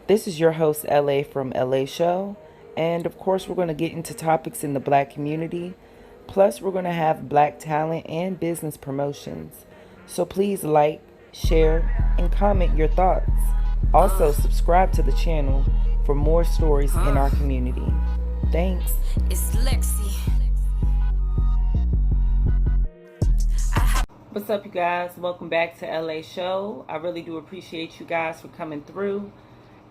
This is your host, LA from lashow. And of course, we're going to get into topics in the black community. Plus, we're going to have black talent and business promotions. So please like, share, and comment your thoughts. Also, subscribe to the channel for more stories in our community. Thanks. It's Lexi. What's up, you guys? Welcome back to LA Show. I really do appreciate you guys for coming through.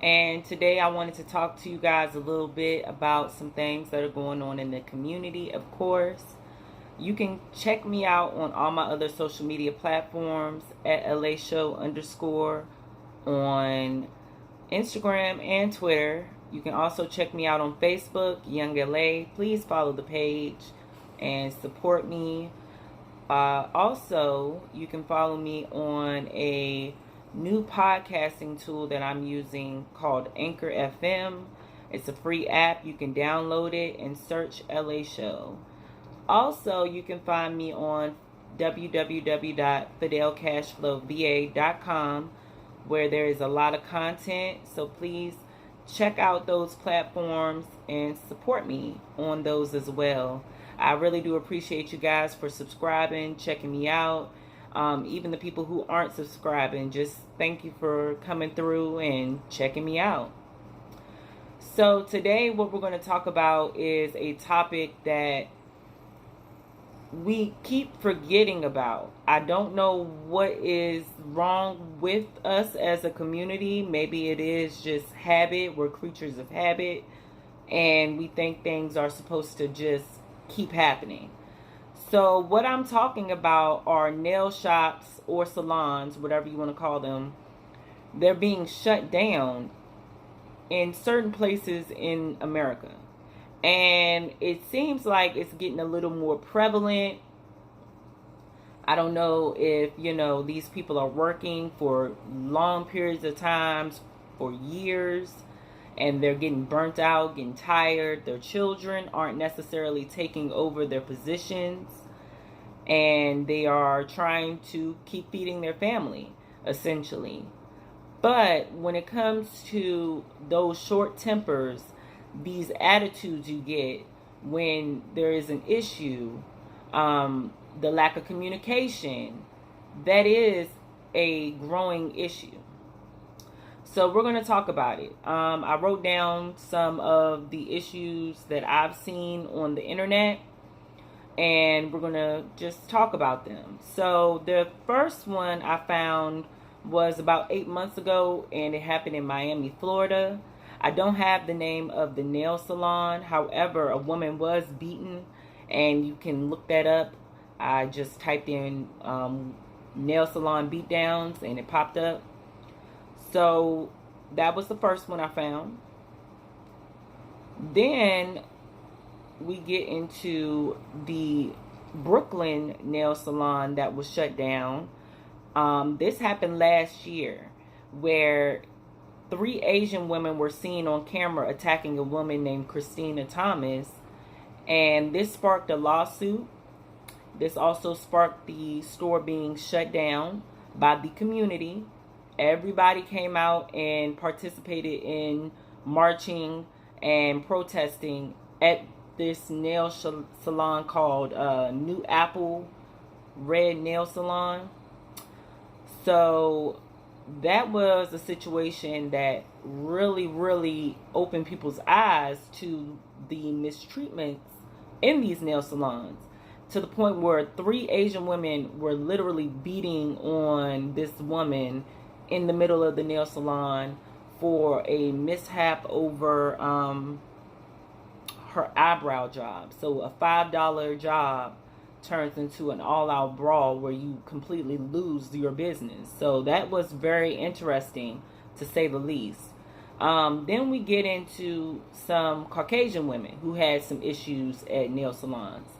And today I wanted to talk to you guys a little bit about some things that are going on in the community, of course. You can check me out on all my other social media platforms at lashow_ on Instagram and Twitter. You can also check me out on Facebook, Young LA. Please follow the page and support me. Also, you can follow me on a new podcasting tool that I'm using called Anchor FM. It's a free app. You can download it and search LA Show. Also, you can find me on www.fidelcashflowva.com, where there is a lot of content. So please check out those platforms and support me on those as well. I really do appreciate you guys for subscribing, checking me out. Even the people who aren't subscribing, just thank you for coming through and checking me out. So today what we're going to talk about is a topic that we keep forgetting about. I don't know what is wrong with us as a community. Maybe it is just habit. We're creatures of habit, and we think things are supposed to just keep happening. So what I'm talking about are nail shops or salons, whatever you want to call them. They're being shut down in certain places in America. And it seems like it's getting a little more prevalent. I don't know if, these people are working for long periods of times, for years, and they're getting burnt out, getting tired. Their children aren't necessarily taking over their positions, and they are trying to keep feeding their family, essentially. But when it comes to those short tempers, these attitudes you get when there is an issue, the lack of communication, that is a growing issue. So we're going to talk about it. I wrote down some of the issues that I've seen on the internet, and we're going to just talk about them. So the first one I found was about 8 months ago, and it happened in Miami, Florida. I don't have the name of the nail salon. However, a woman was beaten, and you can look that up. I just typed in nail salon beatdowns, and it popped up. So that was the first one I found. Then we get into the Brooklyn nail salon that was shut down. This happened last year, where 3 Asian women were seen on camera attacking a woman named Christina Thomas, and this sparked a lawsuit. This also sparked the store being shut down by the community. Everybody came out and participated in marching and protesting at this nail salon called New Apple Red Nail Salon. So that was a situation that really opened people's eyes to the mistreatments in these nail salons, to the point where 3 Asian women were literally beating on this woman in the middle of the nail salon for a mishap over her eyebrow job. So a $5 job turns into an all-out brawl where you completely lose your business. So that was very interesting, to say the least. Then we get into some Caucasian women who had some issues at nail salons.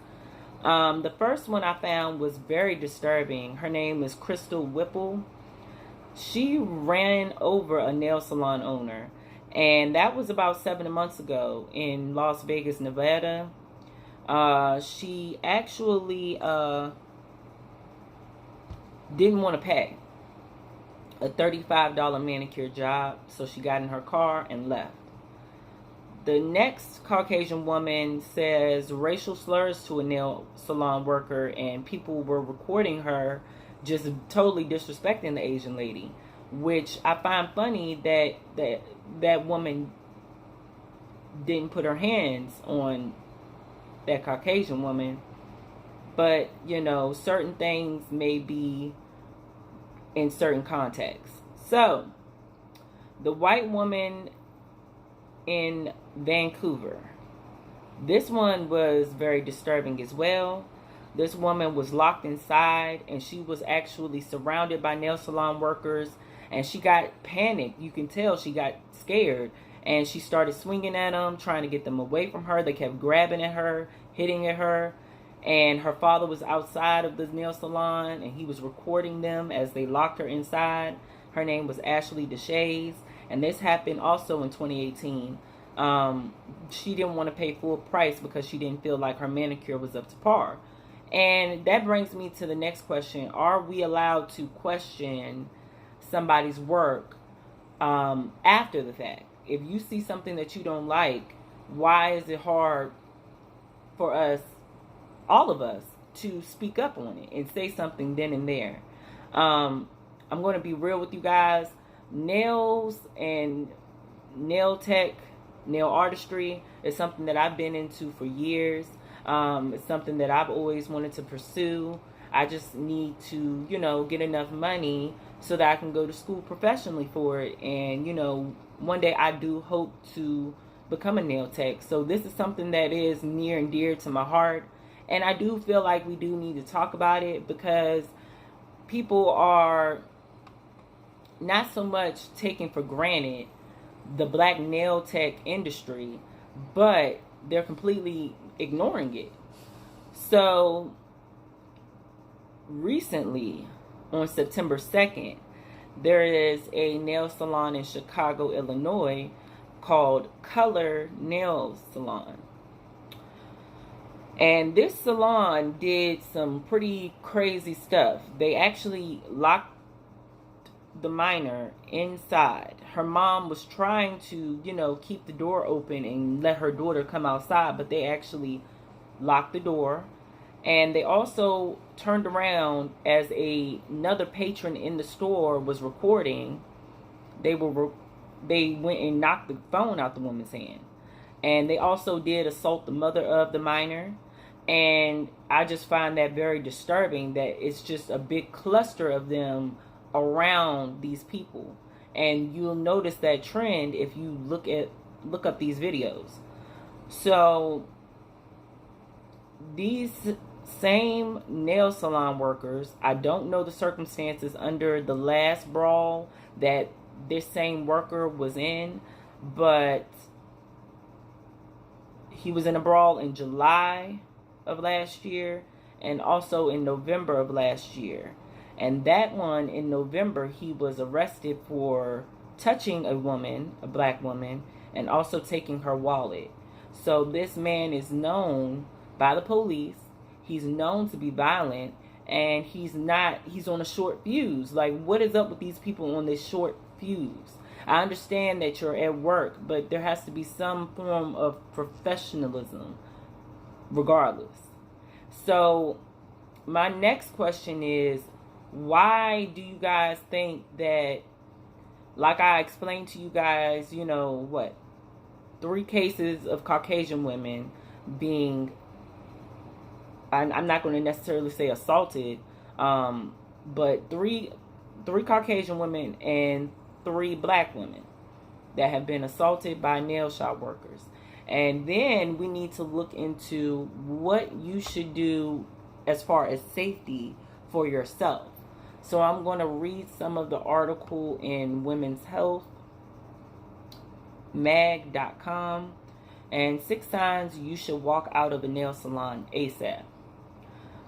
The first one I found was very disturbing. Her name is Crystal Whipple. She ran over a nail salon owner, and that was about 7 months ago in Las Vegas, Nevada. She actually didn't want to pay. a $35 manicure job. So she got in her car and left. The next Caucasian woman says racial slurs to a nail salon worker, and people were recording her just totally disrespecting the Asian lady, which I find funny that woman didn't put her hands on that Caucasian woman. But, you know, certain things may be in certain contexts. So, the white woman in Vancouver. This one was very disturbing as well. This woman was locked inside, and she was actually surrounded by nail salon workers, and she got panicked. You can tell she got scared, and she started swinging at them, trying to get them away from her. They kept grabbing at her, hitting at her, and her father was outside of the nail salon, and he was recording them as they locked her inside. Her name was Ashley Deshays, and this happened also in 2018. She didn't want to pay full price because she didn't feel like her manicure was up to par. And that brings me to the next question. Are we allowed to question somebody's work after the fact? If you see something that you don't like, why is it hard for us, all of us, to speak up on it and say something then and there? I'm going to be real with you guys. Nails and nail tech, nail artistry is something that I've been into for years. It's something that I've always wanted to pursue. I just need to, you know, get enough money so that I can go to school professionally for it. And, you know, one day I do hope to become a nail tech. So this is something that is near and dear to my heart. And I do feel like we do need to talk about it, because people are not so much taking for granted the black nail tech industry, but they're completely ignoring it. So recently, on September 2nd, there is a nail salon in Chicago, Illinois called Color Nail Salon. And this salon did some pretty crazy stuff. They actually locked the minor inside. Her mom was trying to, you know, keep the door open and let her daughter come outside, but they actually locked the door. And they also turned around as another patron in the store was recording. They went and knocked the phone out the woman's hand. And they also did assault the mother of the minor. And I just find that very disturbing, that it's just a big cluster of them around these people. And you'll notice that trend if you look up these videos. So these same nail salon workers, I don't know the circumstances under the last brawl that this same worker was in, but he was in a brawl in July of last year and also in November of last year. And that one in November, he was arrested for touching a woman, a black woman, and also taking her wallet. So this man is known by the police. He's known to be violent, and he's on a short fuse. Like, what is up with these people on this short fuse? I understand that you're at work, but there has to be some form of professionalism regardless. So my next question is, why do you guys think that, like I explained to you guys, you know, 3 cases of Caucasian women being, I'm not going to necessarily say assaulted, but three Caucasian women and 3 black women that have been assaulted by nail shop workers. And then we need to look into what you should do as far as safety for yourself. So I'm going to read some of the article in Women's Health mag.com, and 6 signs you should walk out of a nail salon ASAP.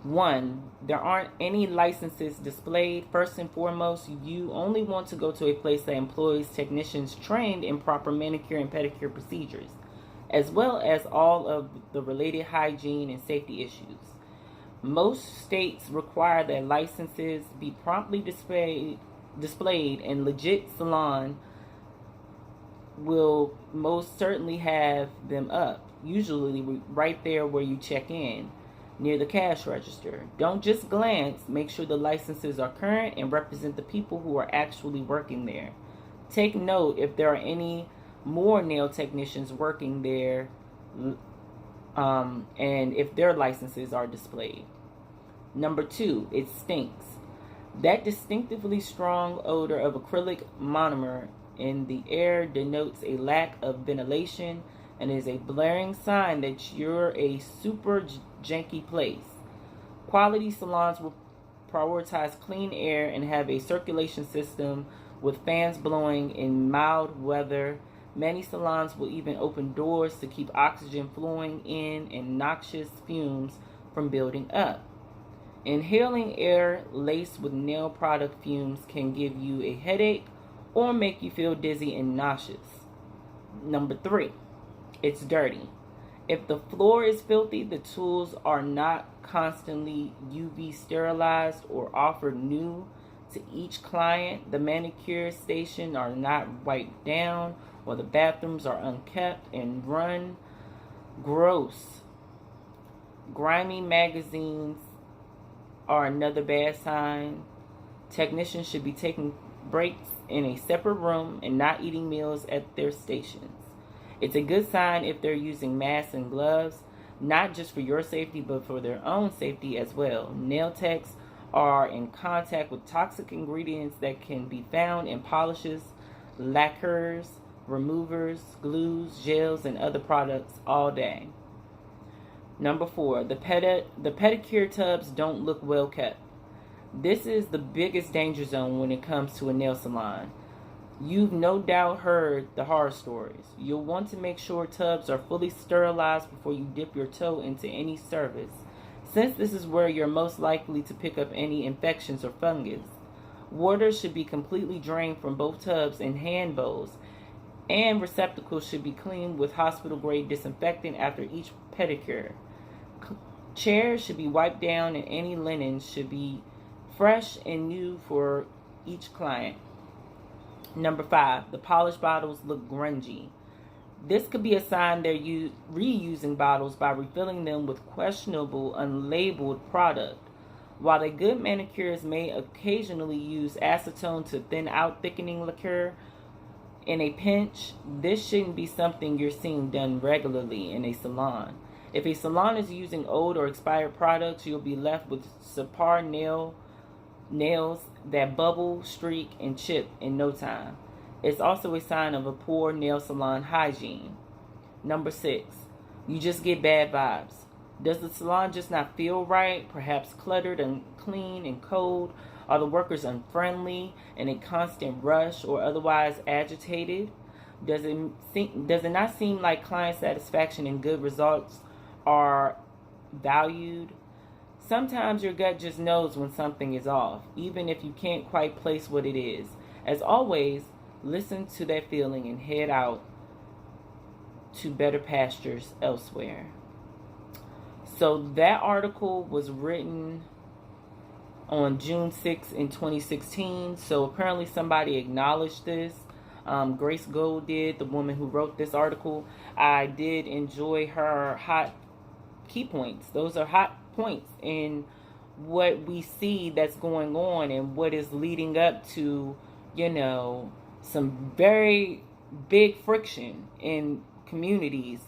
1, there aren't any licenses displayed. First and foremost, you only want to go to a place that employs technicians trained in proper manicure and pedicure procedures, as well as all of the related hygiene and safety issues. Most states require that licenses be promptly displayed displayed, and legit salon will most certainly have them up, usually right there where you check in, near the cash register. Don't just glance, make sure the licenses are current and represent the people who are actually working there. Take note if there are any more nail technicians working there, and if their licenses are displayed. Number 2, it stinks. That distinctively strong odor of acrylic monomer in the air denotes a lack of ventilation and is a blaring sign that you're a super janky place. Quality salons will prioritize clean air and have a circulation system with fans blowing in mild weather. Many salons will even open doors to keep oxygen flowing in and noxious fumes from building up. Inhaling air laced with nail product fumes can give you a headache or make you feel dizzy and nauseous. Number 3, it's dirty. If the floor is filthy, the tools are not constantly UV sterilized or offered new to each client, the manicure station are not wiped down, or the bathrooms are unkept and run gross. Grimy magazines are another bad sign. Technicians should be taking breaks in a separate room and not eating meals at their stations. It's a good sign if they're using masks and gloves, not just for your safety, but for their own safety as well. Nail techs are in contact with toxic ingredients that can be found in polishes, lacquers, removers, glues, gels, and other products all day. Number 4, the pedicure tubs don't look well kept. This is the biggest danger zone when it comes to a nail salon. You've no doubt heard the horror stories. You'll want to make sure tubs are fully sterilized before you dip your toe into any service, since this is where you're most likely to pick up any infections or fungus. Water should be completely drained from both tubs and hand bowls, and receptacles should be cleaned with hospital-grade disinfectant after each pedicure. Chairs should be wiped down and any linen should be fresh and new for each client. Number 5, the polished bottles look grungy. This could be a sign they're reusing bottles by refilling them with questionable, unlabeled product. While a good manicurist may occasionally use acetone to thin out thickening liqueur in a pinch, this shouldn't be something you're seeing done regularly in a salon. If a salon is using old or expired products, you'll be left with subpar nails that bubble, streak, and chip in no time. It's also a sign of a poor nail salon hygiene. Number 6, you just get bad vibes. Does the salon just not feel right? Perhaps cluttered, unclean, and cold? Are the workers unfriendly, in a constant rush, or otherwise agitated? Does it not seem like client satisfaction and good results are valued? Sometimes your gut just knows when something is off, even if you can't quite place what it is. As always, listen to that feeling and head out to better pastures elsewhere. So that article was written on June 6th in 2016. So apparently somebody acknowledged this. Grace Gold did, the woman who wrote this article. I did enjoy her hot key points. Those are hot points in what we see that's going on and what is leading up to, some very big friction in communities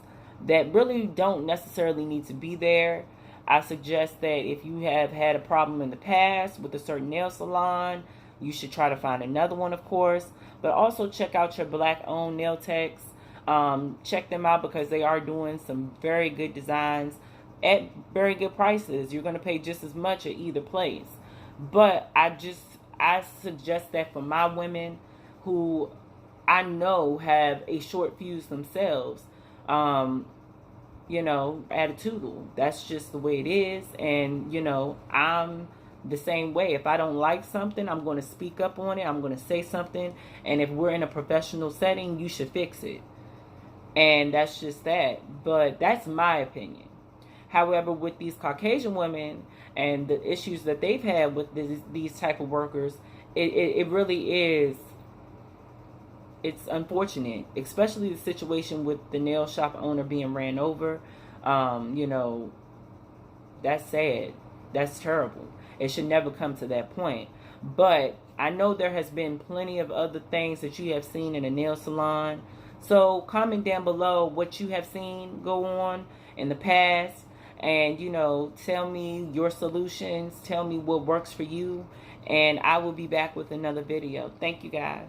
that really don't necessarily need to be there. I suggest that if you have had a problem in the past with a certain nail salon, you should try to find another one, of course. But also check out your Black-owned nail techs. Check them out because they are doing some very good designs at very good prices. You're going to pay just as much at either place. But I suggest that for my women who I know have a short fuse themselves, attitudinal. That's just the way it is. And, I'm the same way. If I don't like something, I'm going to speak up on it. I'm going to say something. And if we're in a professional setting, you should fix it. And that's just that. But that's my opinion. However, with these Caucasian women and the issues that they've had with these type of workers, it really is. It's unfortunate, especially the situation with the nail shop owner being ran over. You know, that's sad. That's terrible. It should never come to that point. But I know there has been plenty of other things that you have seen in a nail salon. So comment down below what you have seen go on in the past. And, you know, tell me your solutions. Tell me what works for you. And I will be back with another video. Thank you, guys.